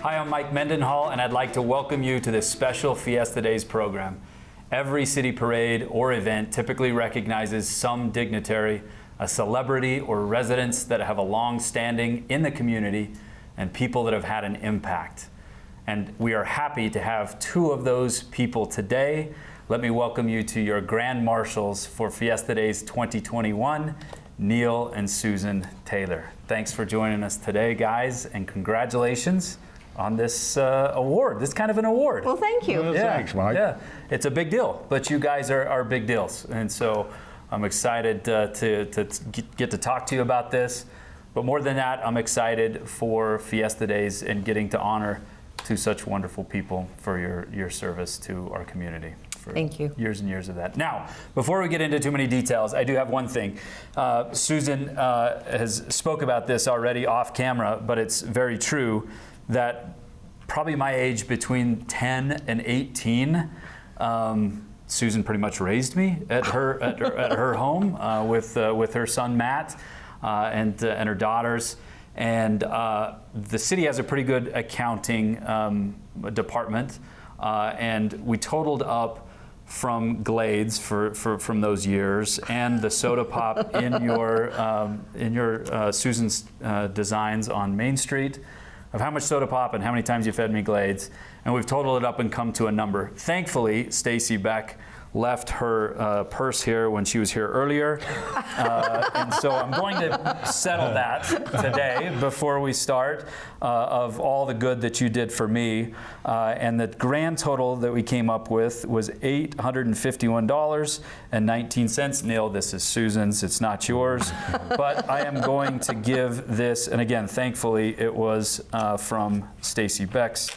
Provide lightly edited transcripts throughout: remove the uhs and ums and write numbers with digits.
Hi, I'm Mike Mendenhall, and I'd like to welcome you to this special Fiesta Days program. Every city parade or event typically recognizes some dignitary, a celebrity, or residents that have a long standing in the community and people that have had an impact. And we are happy to have two of those people today. Let me welcome you to your Grand Marshals for Fiesta Days 2021, Neil and Susan Taylor. Thanks for joining us today, guys, and congratulations on this award. This is kind of an award. Well, thank you. Well, thanks, Mike. Yeah, it's a big deal, but you guys are big deals. And so I'm excited to get to talk to you about this. But more than that, I'm excited for Fiesta Days and getting to honor two such wonderful people for your service to our community. Thank you. Years and years of that. Now, before we get into too many details, I do have one thing. Susan has spoke about this already off camera, but it's very true that probably my age between 10 and 18, Susan pretty much raised me at her home with her son Matt and her daughters. And the city has a pretty good accounting department, and we totaled up from Glades from those years and the soda pop in your Susan's designs on Main Street of how much soda pop and how many times you fed me Glades, and we've totaled it up and come to a number. Thankfully, Stacy Beck left her purse here when she was here earlier, and so I'm going to settle that today before we start of all the good that you did for me, and the grand total that we came up with was $851.19. Neil, this is Susan's, it's not yours, but I am going to give this, and again, thankfully it was from Stacy Beck's,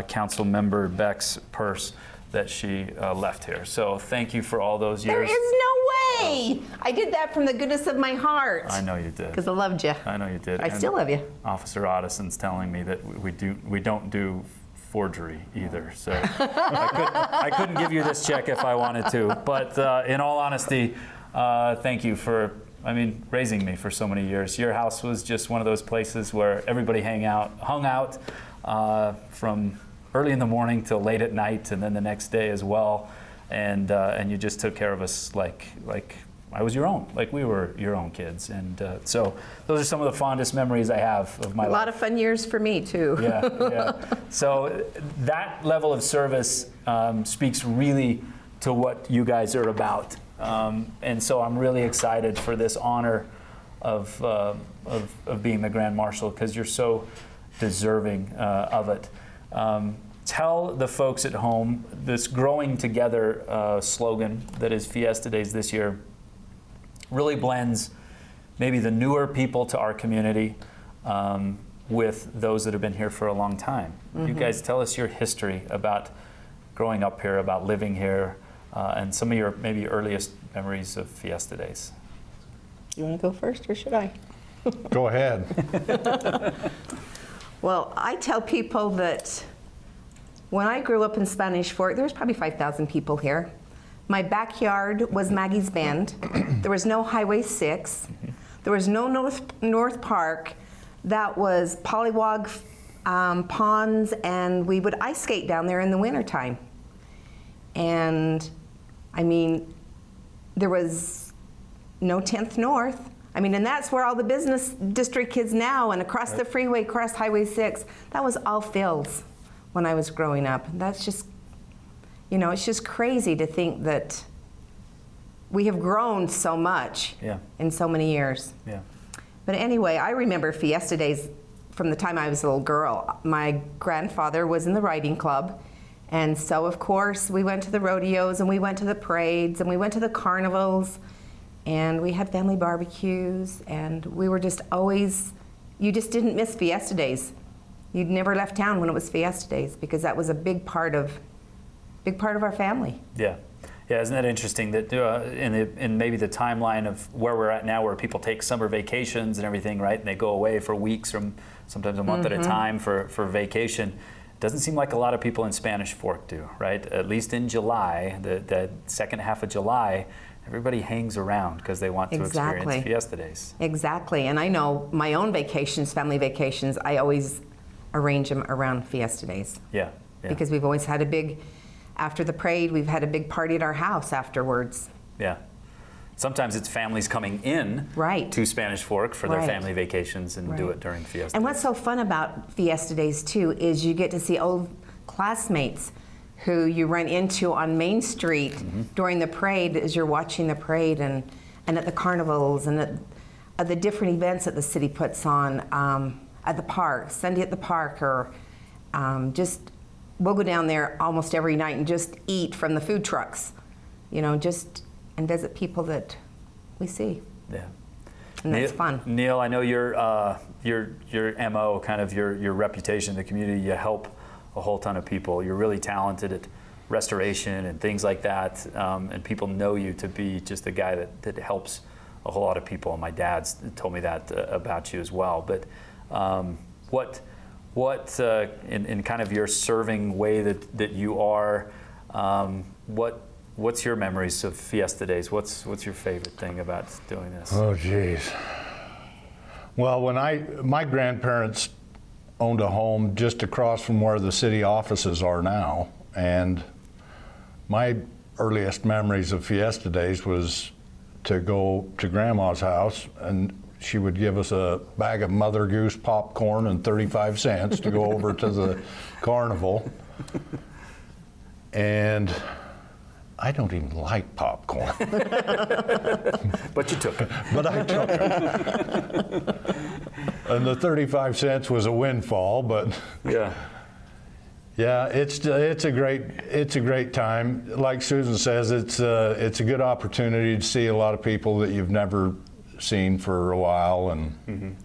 council member Beck's purse that she left here. So thank you for all those years. There is no way! I did that from the goodness of my heart. I know you did. Because I loved you. I know you did. I still love you. Officer Ottison's telling me that we don't do forgery either. So I couldn't give you this check if I wanted to. But in all honesty, thank you for raising me for so many years. Your house was just one of those places where everybody hung out from early in the morning till late at night, and then the next day as well, and you just took care of us like I was your own, like we were your own kids, and so those are some of the fondest memories I have of my life. A lot of fun years for me too. Yeah. So that level of service speaks really to what you guys are about, and so I'm really excited for this honor of being the Grand Marshal, because you're so deserving of it. Tell the folks at home this growing together slogan that is Fiesta Days this year really blends maybe the newer people to our community with those that have been here for a long time. Mm-hmm. You guys tell us your history about growing up here, about living here, and some of your maybe earliest memories of Fiesta Days. You want to go first, or should I? Go ahead. Well, I tell people that when I grew up in Spanish Fork, there was probably 5,000 people here. My backyard was Maggie's Bend. There was no Highway 6. There was no North Park. That was Pollywog ponds, and we would ice skate down there in the wintertime. And there was no 10th North. And that's where all the business district kids now, and across the freeway, across Highway 6, that was all fields when I was growing up. That's just, it's just crazy to think that we have grown so much in so many years. Yeah. But anyway, I remember Fiesta Days from the time I was a little girl. My grandfather was in the riding club, and so of course we went to the rodeos, and we went to the parades, and we went to the carnivals, and we had family barbecues, and we were just always, you just didn't miss Fiesta Days. You'd never left town when it was Fiesta Days, because that was a big part of our family. Yeah, isn't that interesting that in maybe the timeline of where we're at now, where people take summer vacations and everything, right, and they go away for weeks or sometimes a month at a time for vacation. It doesn't seem like a lot of people in Spanish Fork do, right? At least in July, the second half of July, everybody hangs around because they want to experience Fiesta Days. Exactly, and I know my own vacations, family vacations, I always arrange them around Fiesta days. Yeah. Yeah. Because we've always had after the parade, we've had a big party at our house afterwards. Yeah. Sometimes it's families coming in Right. to Spanish Fork for their Right. family vacations and do Right. it during Fiesta. And what's so fun about Fiesta days too is you get to see old classmates who you run into on Main Street during the parade as you're watching the parade, and at the carnivals and at the different events that the city puts on at the park, Sunday at the park, or just we'll go down there almost every night and just eat from the food trucks, and visit people that we see. Yeah. And that's fun. Neil, I know your MO, kind of your reputation in the community, you help a whole ton of people. You're really talented at restoration and things like that, and people know you to be just a guy that helps a whole lot of people. And my dad's told me that about you as well. But what in kind of your serving way that you are, what's your memories of Fiesta days? What's your favorite thing about doing this? Oh, geez. Well, my grandparents owned a home just across from where the city offices are now, and my earliest memories of Fiesta days was to go to Grandma's house, and she would give us a bag of Mother Goose popcorn and 35 cents to go over to the carnival. And I don't even like popcorn. But you took it. But I took it. And the 35 cents was a windfall, but Yeah. yeah, it's a great time. Like Susan says, it's a good opportunity to see a lot of people that you've never seen for a while. And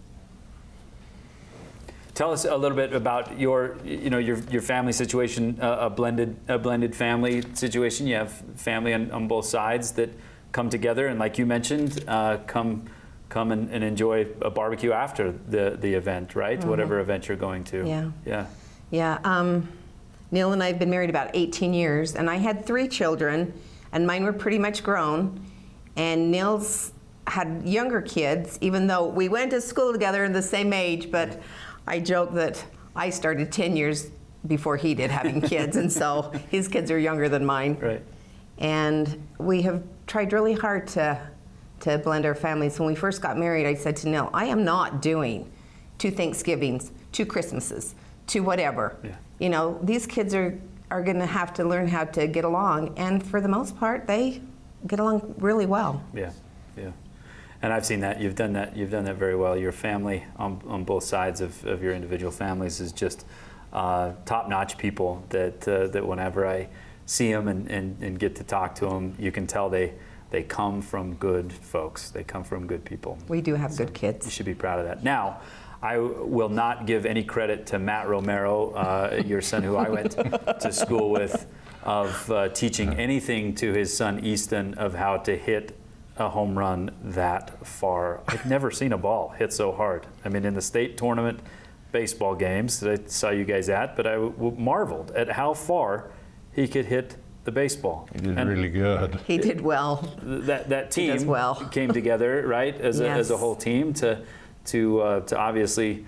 Tell us a little bit about your family situation, a blended family situation. You have family on both sides that come together, and like you mentioned, come and enjoy a barbecue after the event, right? Whatever event you're going to. Yeah. Yeah. Yeah. Neil and I have been married about 18 years, and I had 3 children, and mine were pretty much grown. And Neil's had younger kids, even though we went to school together in the same age, but I joke that I started 10 years before he did having kids, and so his kids are younger than mine. Right. And we have tried really hard to blend our families. When we first got married, I said to Neil, I am not doing 2 Thanksgivings, 2 Christmases, 2 whatever. Yeah. These kids are going to have to learn how to get along, and for the most part, they get along really well. Yeah. Yeah. And I've seen that. You've done that very well. Your family on both sides of your individual families is just top-notch people that whenever I see them and get to talk to them, you can tell they come from good folks. They come from good people. We do have good You kids. should be proud of that. Now, I will not give any credit to Matt Romero, your son who I went to school with, of teaching anything to his son Easton of how to hit a home run that far. I've never seen a ball hit so hard. I mean, in the state tournament baseball games that I saw you guys at, but I marveled at how far he could hit the baseball. he did really good. He did well. That team does well. came together, right, as Yes. a whole team to obviously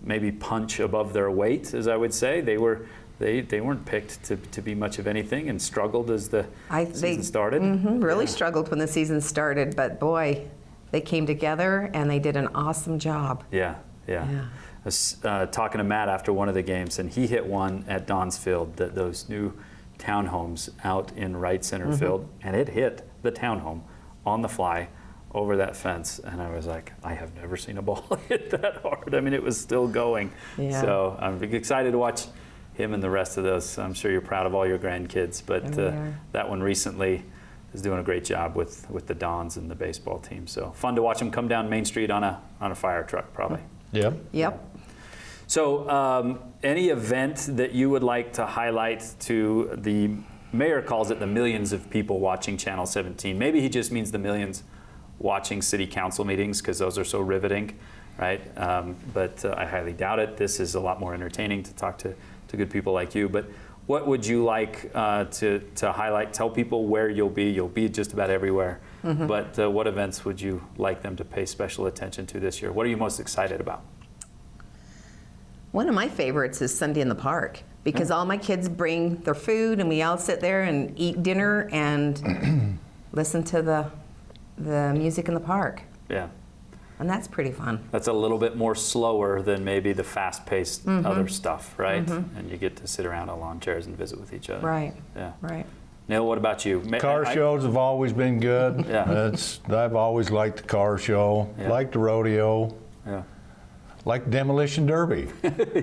maybe punch above their weight, as I would say. They weren't picked to be much of anything, and struggled as the season started. Really struggled when the season started, but boy, they came together and they did an awesome job. Yeah. I was talking to Matt after one of the games, and he hit one at Don's Field, those new townhomes out in right center field, and it hit the townhome on the fly over that fence, and I was like, I have never seen a ball hit that hard. I mean, it was still going. Yeah. So I'm excited to watch him and the rest of those. I'm sure you're proud of all your grandkids, but And we are. that one recently is doing a great job with the Dons and the baseball team. So fun to watch them come down Main Street on a fire truck, probably. Yep. Yep. So any event that you would like to highlight to the mayor calls it the millions of people watching Channel 17. Maybe he just means the millions watching city council meetings, because those are so riveting, right? But I highly doubt it. This is a lot more entertaining to talk to good people like you. But what would you like to highlight? Tell people where you'll be. You'll be just about everywhere. But what events would you like them to pay special attention to this year? What are you most excited about? One of my favorites is Sunday in the Park, because all my kids bring their food and we all sit there and eat dinner and listen to the music in the park. Yeah. And that's pretty fun. That's a little bit more slower than maybe the fast-paced other stuff, right? And you get to sit around on lawn chairs and visit with each other. Right. Yeah. Right. Neil, what about you? Car shows have always been good. Yeah. I've always liked the car show, Yeah. liked the rodeo, Yeah. liked demolition derby.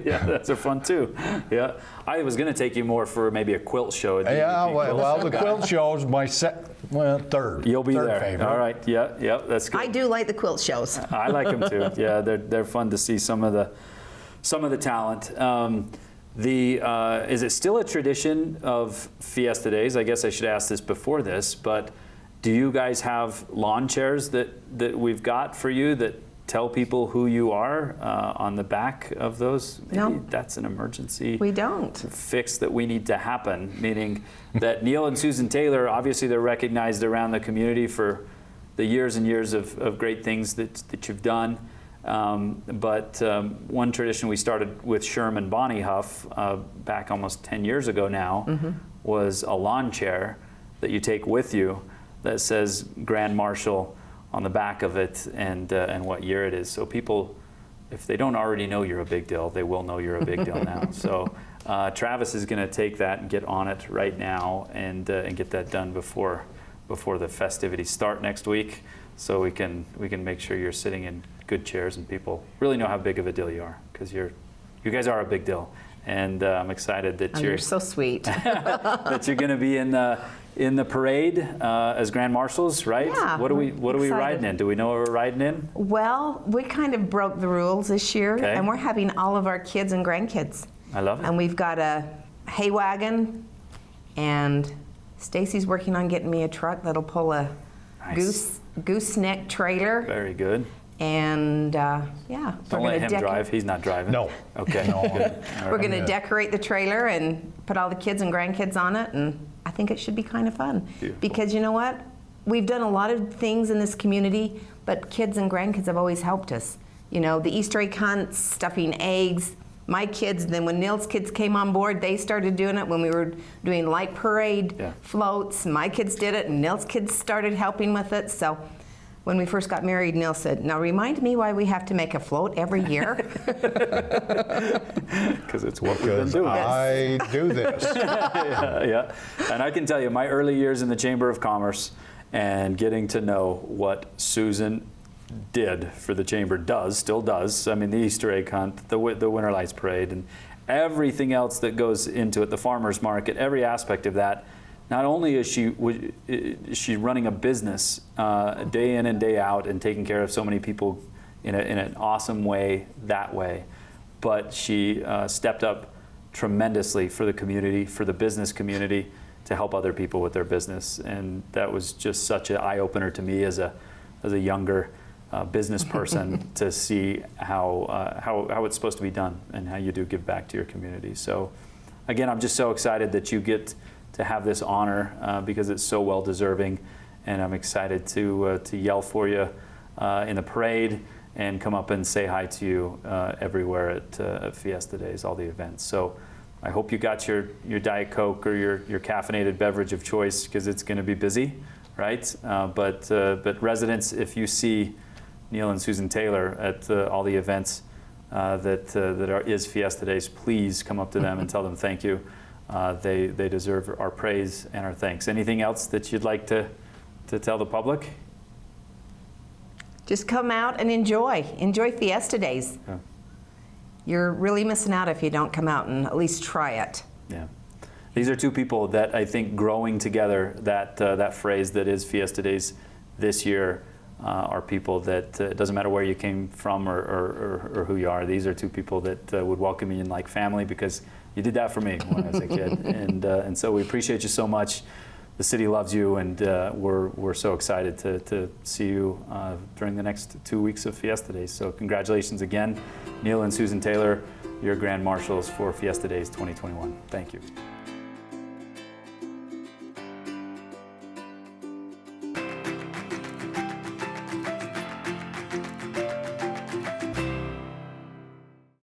Yeah, that's a fun too. Yeah. I was going to take you more for maybe a quilt show. Yeah, well, the quilt show's my third. You'll be third there. favorite. All right. Yeah, that's good. I do like the quilt shows. I like them too. Yeah, they're fun to see some of the talent. Is it still a tradition of Fiesta Days? I guess I should ask this before this, but do you guys have lawn chairs that we've got for you that tell people who you are on the back of those? Maybe No. that's an emergency We don't. fix that we need to happen, meaning that Neil and Susan Taylor, obviously they're recognized around the community for the years and years of great things that you've done. But one tradition we started with Sherm and Bonnie Huff back almost 10 years ago now was a lawn chair that you take with you that says Grand Marshal on the back of it and what year it is. So people, if they don't already know you're a big deal, they will know you're a big deal now. So Travis is going to take that and get on it right now and get that done before the festivities start next week. So we can make sure you're sitting in good chairs and people really know how big of a deal you are, because you guys are a big deal. And I'm excited that You're so sweet. that you're going to be in the parade as Grand Marshals, right? Yeah, What are we excited. riding in? Do we know what we're riding in? Well, we kind of broke the rules this year, Okay. and we're having all of our kids and grandkids. I love it. And we've got a hay wagon, and Stacy's working on getting me a truck that'll pull a Nice. gooseneck trailer. Very good. And yeah, Don't let him drive. He's not driving. No. Okay. No. Good. We're going to Yeah. decorate the trailer and put all the kids and grandkids on it, and I think it should be kind of fun. Beautiful. Because you know what? We've done a lot of things in this community, but kids and grandkids have always helped us. You know, the Easter egg hunts, stuffing eggs. My kids, then when Neil's kids came on board, they started doing it when we were doing light parade Yeah. floats. My kids did it, and Neil's kids started helping with it. So when we first got married, Neil said, "Now remind me why we have to make a float every year." Because it's what we've been Because doing. I do this. Yeah. And I can tell you, my early years in the Chamber of Commerce and getting to know what Susan did for the Chamber still does. I mean, the Easter egg hunt, the Winter Lights Parade, and everything else that goes into it, the farmers market, every aspect of that. Not only is she running a business day in and day out and taking care of so many people in an awesome way that way, but she stepped up tremendously for the community, for the business community, to help other people with their business. And that was just such an eye-opener to me as a younger business person to see how it's supposed to be done and how you do give back to your community. So again, I'm just so excited that you get to have this honor because it's so well deserving, and I'm excited to yell for you in the parade and come up and say hi to you everywhere at Fiesta Days, all the events. So I hope you got your Diet Coke or your caffeinated beverage of choice, because it's going to be busy, right? But residents, if you see Neil and Susan Taylor at all the events that is Fiesta Days, please come up to them and tell them thank you. They deserve our praise and our thanks. Anything else that you'd like to tell the public? Just come out and enjoy Fiesta Days. Yeah. You're really missing out if you don't come out and at least try it. Yeah. These are two people that I think growing together, that phrase that is Fiesta Days this year, are people that it doesn't matter where you came from or who you are. These are two people that would welcome you in like family, because you did that for me when I was a kid. And so we appreciate you so much. The city loves you, and we're so excited to see you during the next 2 weeks of Fiesta Days. So congratulations again, Neil and Susan Taylor, your Grand Marshals for Fiesta Days 2021. Thank you.